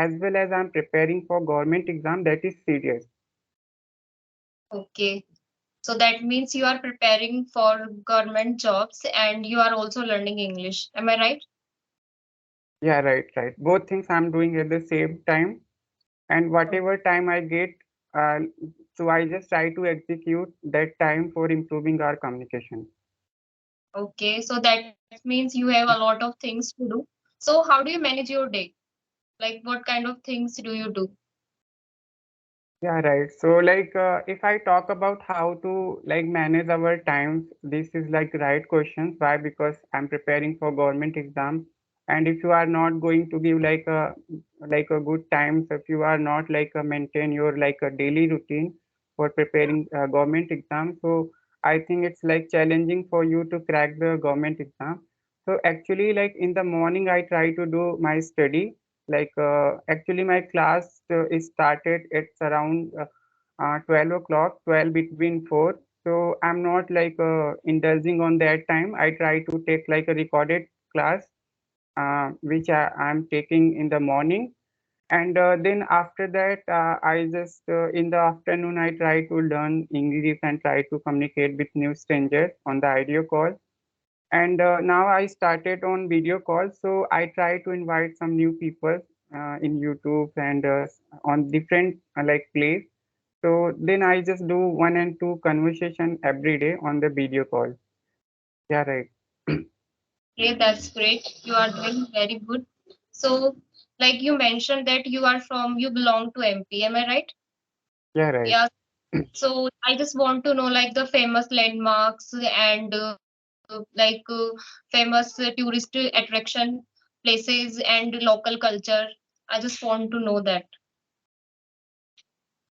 as well as I'm preparing for government exam that is serious. Okay. So that means you are preparing for government jobs and you are also learning English. Am I right? Yeah, right. Both things I'm doing at the same time, and whatever time I get, uh, so I just try to execute that time for improving our communication. Okay. So that means you have a lot of things to do. So how do you manage your day? Like what kind of things do you do? Yeah, right. So like if I talk about how to like manage our times, this is like right questions. Why? Because I'm preparing for government exam. And if you are not going to give like a good times, if you are not like maintain your like a daily routine for preparing government exam, so I think it's like challenging for you to crack the government exam. So actually like in the morning I try to do my study, like actually my class is started it's around 12 o'clock, 12 between 4. So I'm not like indulging on that time. I try to take like a recorded class which I'm taking in the morning. And then after that, I just in the afternoon I try to learn English and try to communicate with new strangers on the audio call. And now I started on video calls, so I try to invite some new people in YouTube and on different like place. So then I just do one and two conversation every day on the video call. Yeah, right. Okay, that's great. You are doing very good. So like you mentioned that you belong to MP. Am I right? Yeah, right. Yeah. So I just want to know like the famous landmarks and famous tourist attraction places and local culture. I just want to know that.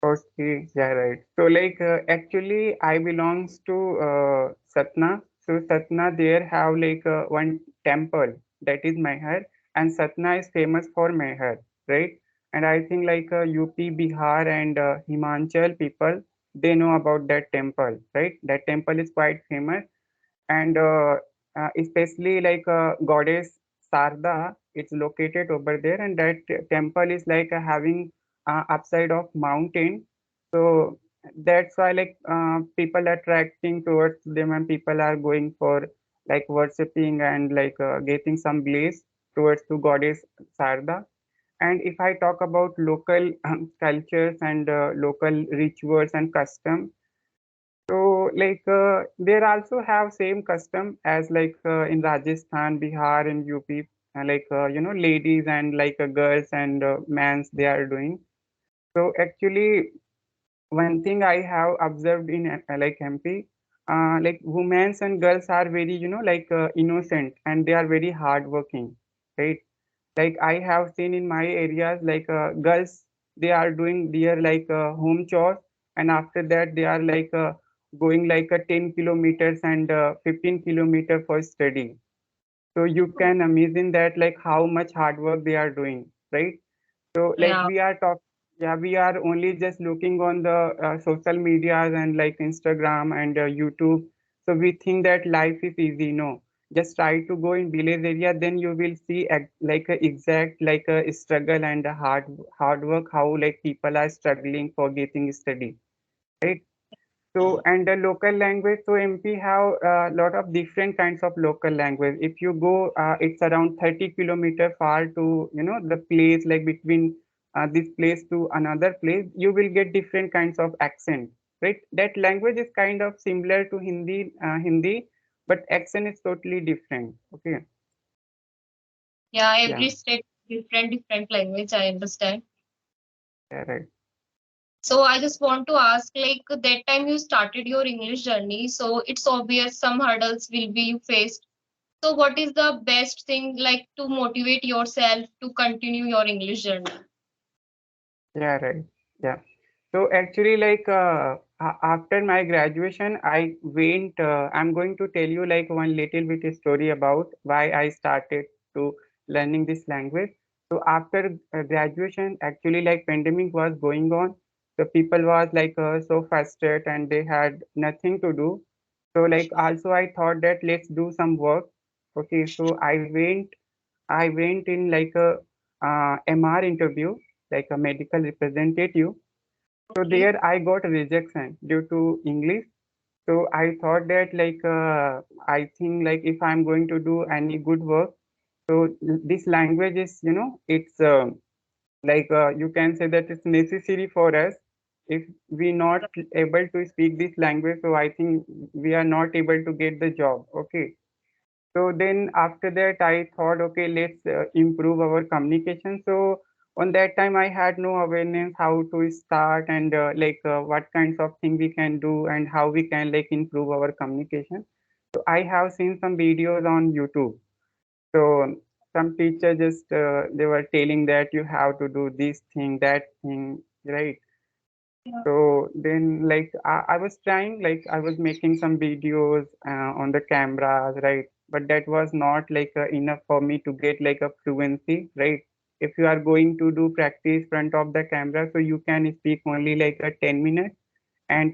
Okay, yeah, right. So like actually I belongs to Satna. So Satna there have like one temple that is Meher, and Satna is famous for Meher, right? And I think like UP, Bihar and Himachal people they know about that temple, right? That temple is quite famous, and especially like goddess Sarda, it's located over there, and that temple is like having upside of mountain. So that's why like people are attracting towards them, and people are going for like worshipping and like getting some bliss towards to goddess Sarda. And if I talk about local cultures and local rituals and custom, so like they also have same custom as like in Rajasthan, Bihar, and UP, like ladies and like girls and mans they are doing. So actually, one thing I have observed in like MP, like women and girls are very like innocent and they are very hardworking, right? Like I have seen in my areas, like girls they are doing their like home chores, and after that they are like going like a 10 kilometers and 15 kilometer for study. So you can imagine that like how much hard work they are doing, right? So like Yeah. yeah, we are only just looking on the social medias and like Instagram and YouTube. So we think that life is easy. No, just try to go in village area, then you will see like a exact like a struggle and a hard work how like people are struggling for getting study, right? So, and the local language, so MP have a lot of different kinds of local language. If you go, it's around 30 kilometer far to, the place like between this place to another place, you will get different kinds of accent, right? That language is kind of similar to Hindi, but accent is totally different. Okay. Yeah, Yeah. every state different language, I understand. Yeah, right. So I just want to ask, like that time you started your English journey, so it's obvious some hurdles will be you faced. So what is the best thing like to motivate yourself to continue your English journey? Yeah, right. Yeah. So actually, like after my graduation, I'm going to tell you like one little bit story about why I started to learning this language. So after graduation, actually, like pandemic was going on, so people was like so frustrated and they had nothing to do. So like also I thought that let's do some work. Okay, so I went in like MR interview, like a medical representative. So Okay. there I got rejection due to English. So I thought that like I think like if I'm going to do any good work, so this language is, it's like you can say that it's necessary for us. If we not able to speak this language, so I think we are not able to get the job. Okay. So then after that, I thought, okay, let's improve our communication. So on that time, I had no awareness how to start and like what kinds of things we can do and how we can like improve our communication. So I have seen some videos on YouTube. So some teacher just they were telling that you have to do this thing, that thing, right? Yeah. So then, like, I was trying, like, I was making some videos on the cameras, right? But that was not like enough for me to get like a fluency, right? If you are going to do practice front of the camera, so you can speak only like a 10 minutes and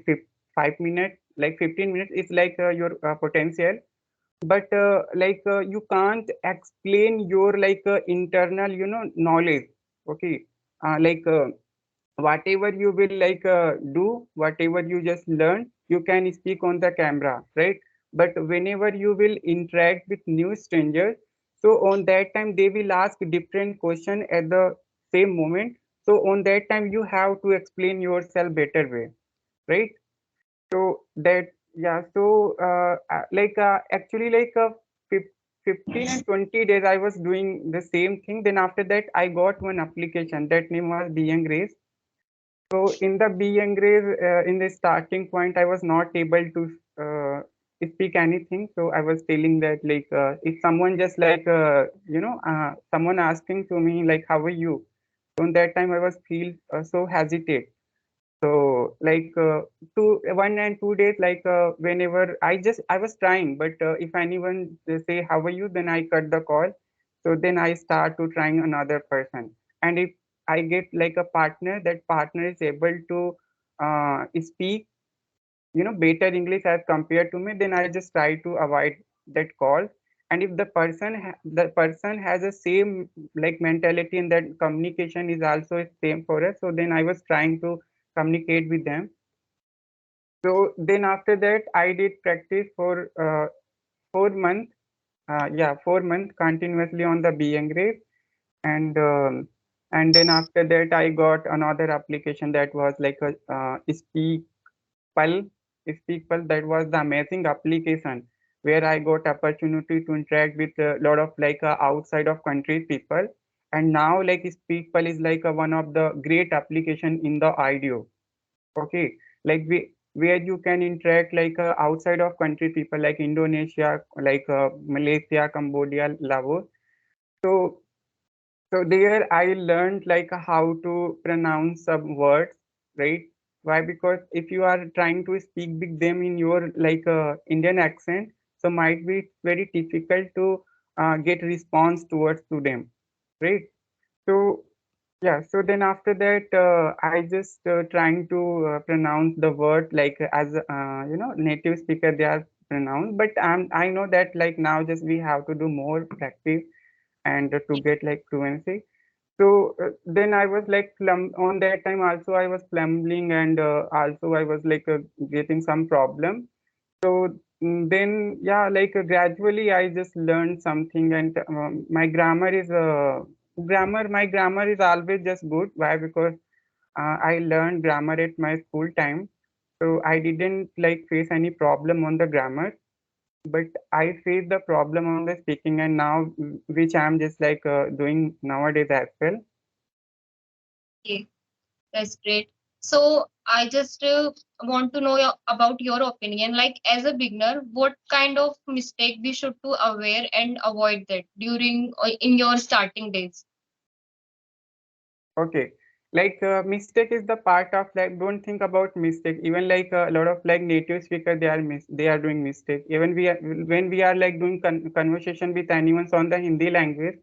5 minutes, like 15 minutes is like your potential. But like you can't explain your like internal, knowledge. Okay. Like whatever you will like do, whatever you just learn, you can speak on the camera, right? But whenever you will interact with new strangers, so on that time they will ask different question at the same moment. So on that time you have to explain yourself better way, right? So that, yeah, so like actually like 15 and 20 days I was doing the same thing. Then after that I got one application that name was Being Grace. So in the B grade, in the starting point, I was not able to speak anything. So I was telling that like if someone just like someone asking to me like how are you? So in that time I was feel so hesitate. So like 1 and 2 days, like whenever I was trying, but if anyone they say how are you, then I cut the call. So then I start to trying another person, and if I get like a partner, that partner is able to speak, better English as compared to me, then I just try to avoid that call. And if the person has the same like mentality and that communication is also same for us, so then I was trying to communicate with them. So then after that, I did practice for 4 months. Yeah, 4 months continuously on the B grade, and then after that, I got another application that was like a Pal, Speakpal. That was the amazing application where I got opportunity to interact with a lot of like outside of country people. And now like Speakpal is like one of the great application in the audio. Okay, like where you can interact like outside of country people like Indonesia, like Malaysia, Cambodia, Laos. So there I learned like how to pronounce some words, right? Why? Because if you are trying to speak with them in your like Indian accent, so might be very difficult to get response towards to them, right? So yeah, so then after that, I just trying to pronounce the word like as native speaker they are pronounced, but I know that like now just we have to do more practice and to get like fluency. So then I was like on that time also I was plumbing and also I was like getting some problem. So then yeah, like gradually I just learned something, and my grammar is always just good. Why? Because I learned grammar at my school time, so I didn't like face any problem on the grammar, but I faced the problem on the speaking, and now which I'm just like doing nowadays as well. Okay, that's great. So I just want to know about your opinion. Like as a beginner, what kind of mistake we should to aware and avoid that during in your starting days? Okay, like mistake is the part of like don't think about mistake. Even like a lot of like native speaker they are doing mistake. Even when we are like doing conversation with anyone on the Hindi language.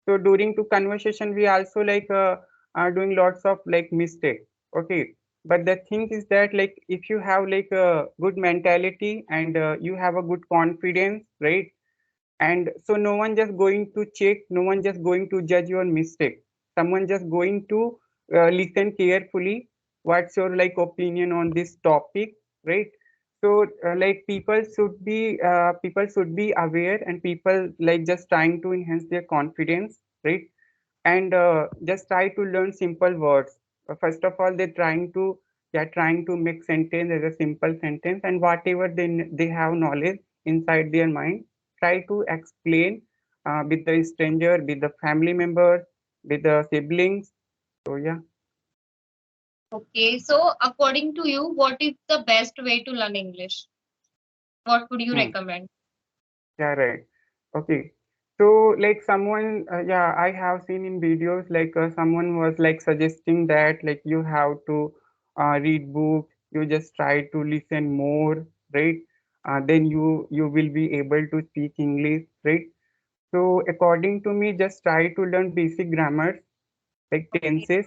So during to conversation we also like are doing lots of like mistake. Okay, but the thing is that like if you have like a good mentality and you have a good confidence, right? And so no one just going to check, no one just going to judge your mistake. someone just going to listen carefully. What's your like opinion on this topic, right? So like people should be aware, and people like just trying to enhance their confidence, right? And just try to learn simple words. First of all, they're trying to make sentence as a simple sentence, and whatever they have knowledge inside their mind, try to explain with the stranger, with the family members, with the siblings. So yeah. Okay, so according to you, what is the best way to learn English? What would you Hmm. recommend? Yeah, right. Okay. So, like someone, yeah, I have seen in videos like someone was like suggesting that like you have to read books, you just try to listen more, right? Then you will be able to speak English, right? So, according to me, just try to learn basic grammar, like Okay. tenses.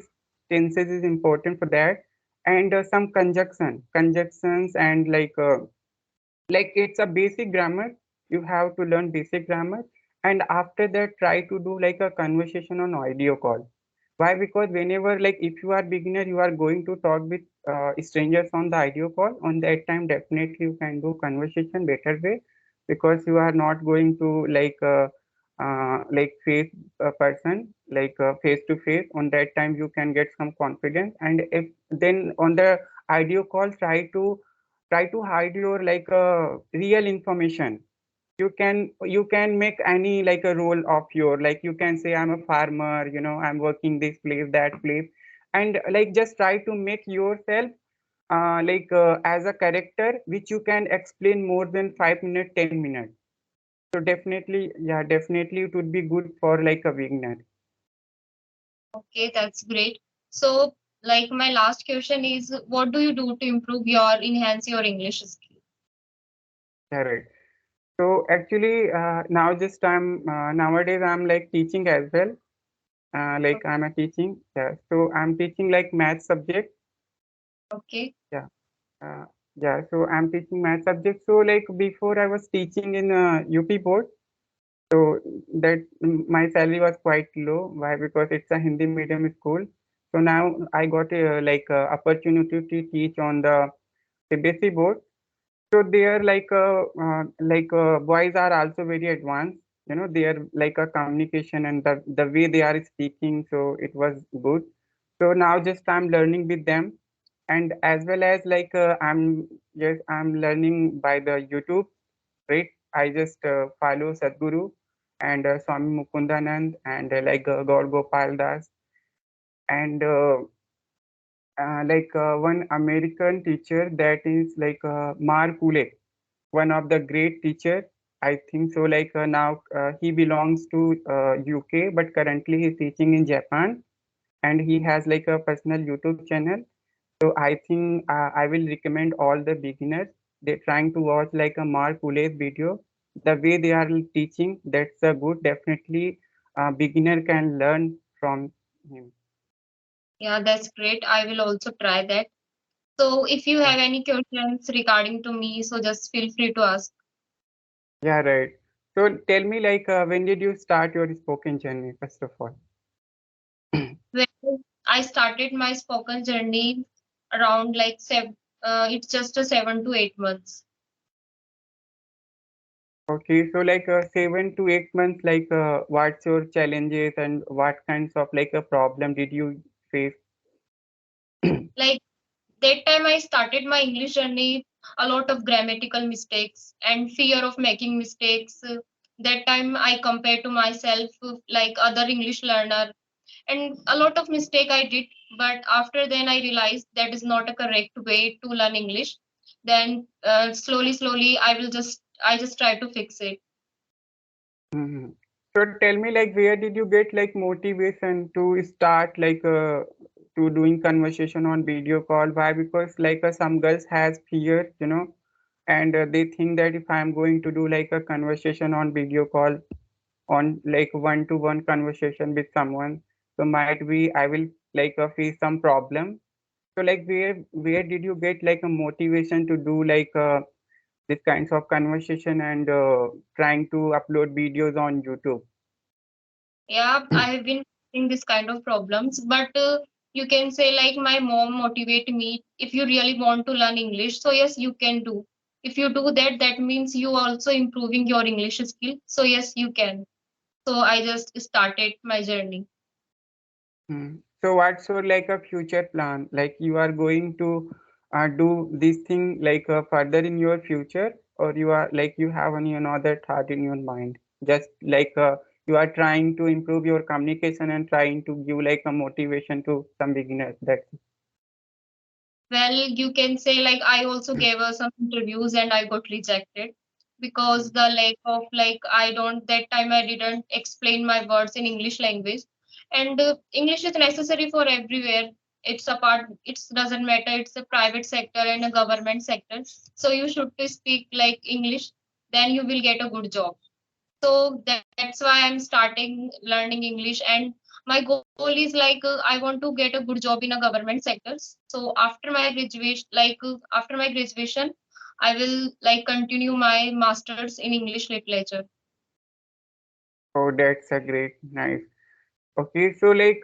Tenses is important for that, and some conjunctions, and like it's a basic grammar. You have to learn basic grammar, and after that try to do like a conversation on audio call. Why? Because whenever like if you are beginner, you are going to talk with strangers on the audio call. On that time definitely you can do conversation better way, because you are not going to like face a person like face to face. On that time you can get some confidence, and if then on the audio call try to hide your like real information. You can make any like a role of your, like you can say I'm a farmer, I'm working this place that place, and like just try to make yourself as a character which you can explain more than 5 minutes 10 minutes. So definitely, yeah, definitely it would be good for like a beginner. Okay, that's great. So, like my last question is, what do you do to improve your enhance your English skill? Yeah, right. So actually now just I'm nowadays I'm like teaching as well. Like I'm a teaching, yeah, so I'm teaching like math subject. Okay, Yeah. Uh, yeah, so I'm teaching math subject. So like before I was teaching in UP board, so that my salary was quite low. Why? Because it's a Hindi medium school. So now I got a opportunity to teach on the CBSE board. So they are boys are also very advanced. They are like a communication and the way they are speaking. So it was good. So now just I'm learning with them, and as well as I'm learning by the YouTube, right? I just follow Sadhguru and Swami Mukundanand and Gaur Gopal Das, and one American teacher that is Mar Kule, one of the great teacher. I think so. Now he belongs to UK, but currently he's teaching in Japan, and he has like a personal YouTube channel. So I think I will recommend all the beginners. They're trying to watch like a Mark Ule's video. The way they are teaching, that's a good. Definitely, beginner can learn from him. yeah, that's great. I will also try that. So, if you Yeah, have any questions regarding to me, so just feel free to ask. yeah, right. So tell me, when did you start your spoken journey, first of all? When I started my spoken journey around like it's just a 7 to 8 months. Okay, so 7 to 8 months, what's your challenges and what kinds of like a problem did you face? Like that time I started my English journey, a lot of grammatical mistakes and fear of making mistakes. That time I compared to myself like other English learner, and a lot of mistake I did. But after then I realized that is not a correct way to learn English. Then slowly I just try to fix it. Mhm. So tell me, where did you get motivation to start to doing conversation on video call? Why? Because some girls has fear, and they think that if I'm going to do like a conversation on video call, on like one-to-one conversation with someone, so might be I will face some problem. So where did you get like a motivation to do this kinds of conversation and trying to upload videos on YouTube? Yeah, I have been facing this kind of problems, but you can say like my mom motivate me. If you really want to learn English, so yes, you can do. If you do that, that means you also improving your English skill. So yes, you can. So I just started my journey. Hmm. So what's your like a future plan? Like you are going to do this thing like further in your future, or you are like you have any another thought in your mind? Just like you are trying to improve your communication and trying to give like a motivation to some beginners. That's Well, you can say like I also gave her some interviews and I got rejected because the lack of like I don't that time I didn't explain my words in English language, and English is necessary for everywhere. It's a part. It doesn't matter. It's a private sector and a government sector. So you should to speak like English, then you will get a good job. So that's why I'm starting learning English, and my goal is like I want to get a good job in a government sector. So after my graduation I will like continue my masters in English literature. oh, that's a great, nice. Okay, so like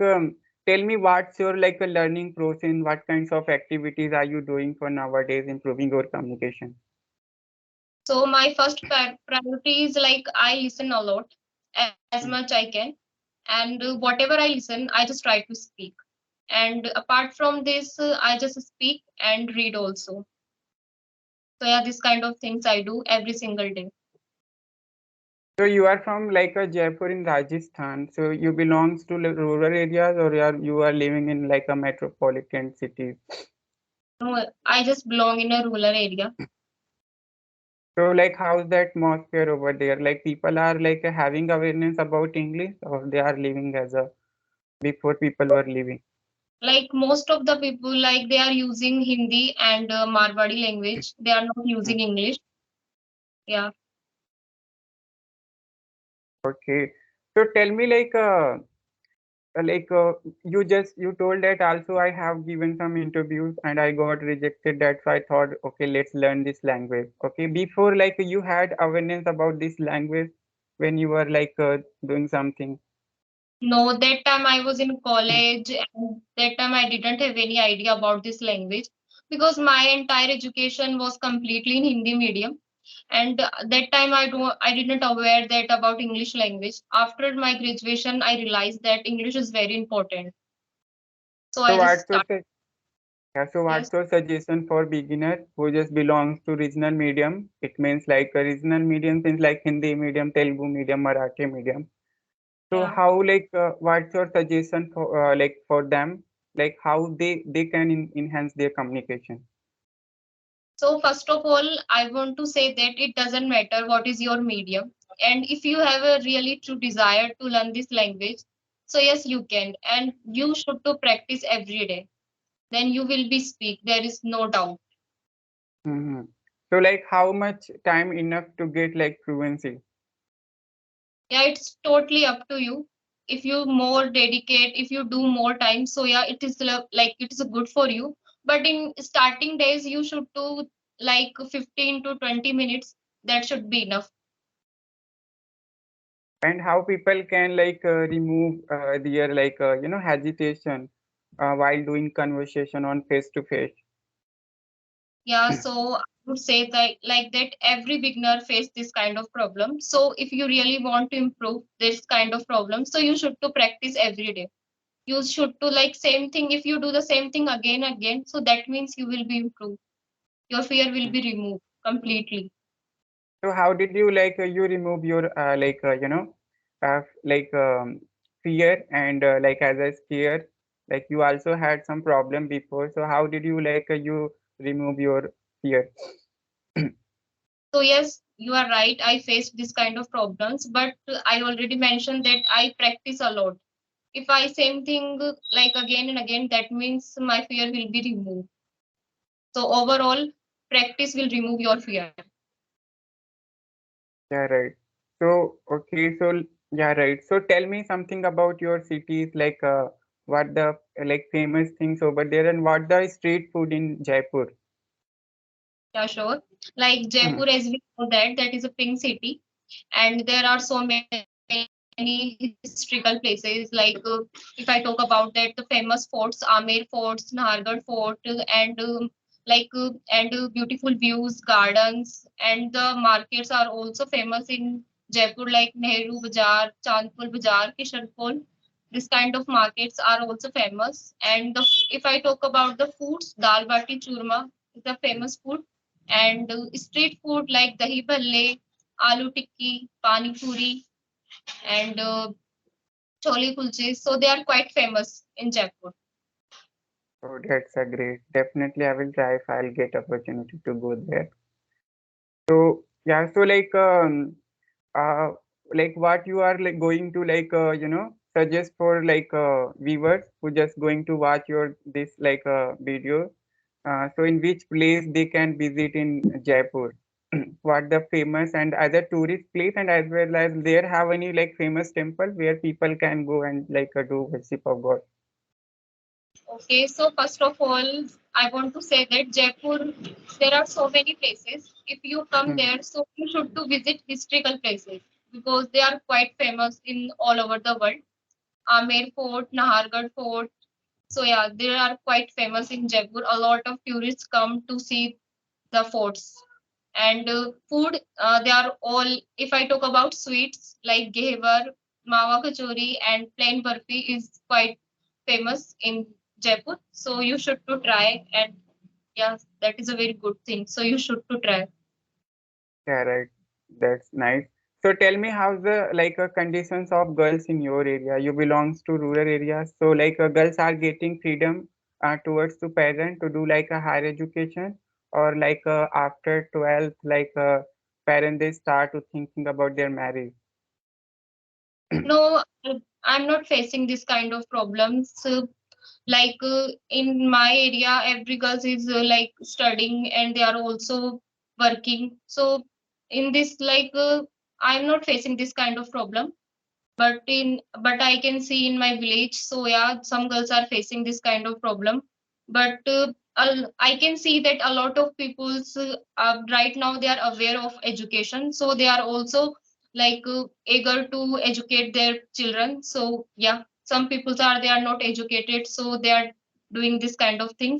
tell me what's your like a learning process? What kinds of activities are you doing for nowadays improving your communication? So my first priority is like I listen a lot, as much I can, and whatever I listen I just try to speak, and apart from this I just speak and read also. So yeah, this kind of things I do every single day. So you are from like a Jaipur in Rajasthan. So you belongs to like rural areas or you are living in like a metropolitan city. No, I just belong in a rural area. So like how's the atmosphere over there? Like people are like having awareness about English or they are living as a before people were living. Like most of the people, like they are using Hindi and Marwadi language. They are not Mm. using English. Yeah. Okay. So tell me like you told that also I have given some interviews and I got rejected. That's why I thought, okay, let's learn this language. Okay, before like you had awareness about this language when you were like doing something. No, that time I was in college, and that time I didn't have any idea about this language because my entire education was completely in Hindi medium. And that time I didn't aware that about English language. After my graduation, I realized that English is very important. So So I just what's your started. yeah, so Yes. what's your suggestion for beginner who just belongs to regional medium? It means like a regional medium means like Hindi medium, Telugu medium, Marathi medium. So Yeah. how like what's your suggestion for like for them? Like how they can enhance their communication? So first of all, I want to say that it doesn't matter what is your medium. And if you have a really true desire to learn this language, so yes, you can. And you should to practice every day. Then you will be speak. There is no doubt. Hmm. So like how much time enough to get like fluency? Yeah, it's totally up to you. If you more dedicate, if you do more time, so yeah, it is like it is good for you. But in starting days, you should do like 15 to 20 minutes. That should be enough. And how people can like remove their like hesitation while doing conversation on face to face? Yeah, so I would say that like that every beginner face this kind of problem. So if you really want to improve this kind of problem, so you should to practice every day. You should to like same thing. If you do the same thing again, so that means you will be improved. Your fear will be removed completely. So how did you like you remove your like fear and like as a scare, like you also had some problem before. So how did you like you remove your fear? So yes, you are right. I faced this kind of problems, but I already mentioned that I practice a lot. If I same thing like again and again, that means my fear will be removed. So overall, practice will remove your fear. Yeah, right. So okay, so yeah, right. So tell me something about your cities, like what the like famous things over there and what the street food in Jaipur. Yeah, sure. Like Jaipur, as we know that is a pink city, and there are so many street foods. many historical places. Like if I talk about that, the famous forts, Amer forts, Nahargarh fort, and beautiful views, gardens, and the markets are also famous in Jaipur, like Nehru Bazaar, Chandpur Bazaar, Kishanpur. This kind of markets are also famous. And if I talk about the foods, dal bati churma is a famous food, and street food like dahi bhalle, aloo tikki, pani puri, and chole kulche. So they are quite famous in Jaipur. Oh, that's a great. Definitely, I will try if I'll get opportunity to go there. So yeah, so uh, like what you are like going to suggest for viewers who just going to watch your this video. So in which place they can visit in Jaipur? What the famous and other tourist place, and as well as there have any like famous temple where people can go and do worship of God. Okay, so first of all, I want to say that Jaipur, there are so many places. If you come Hmm. there, so you should to visit historical places because they are quite famous in all over the world. Amer Fort, Nahargarh Fort. So yeah, they are quite famous in Jaipur. A lot of tourists come to see the forts. And food, they are all. If I talk about sweets like gevar, mawa kachori, and plain barfi is quite famous in Jaipur. So you should to try, and yeah, that is a very good thing. So you should to try. Yeah, right. That's nice. So tell me how's the conditions of girls in your area? You belongs to rural areas, so girls are getting freedom towards to parent to do like a higher education, or after 12th parent they start to thinking about their marriage. No, I'm not facing this kind of problems. In my area, every girl is like studying and they are also working. So in this, I'm not facing this kind of problem. But I can see in my village, so yeah, some girls are facing this kind of problem. But I can see that a lot of people's right now they are aware of education, so they are also eager to educate their children. So yeah, some people are they are not educated, so they are doing this kind of things.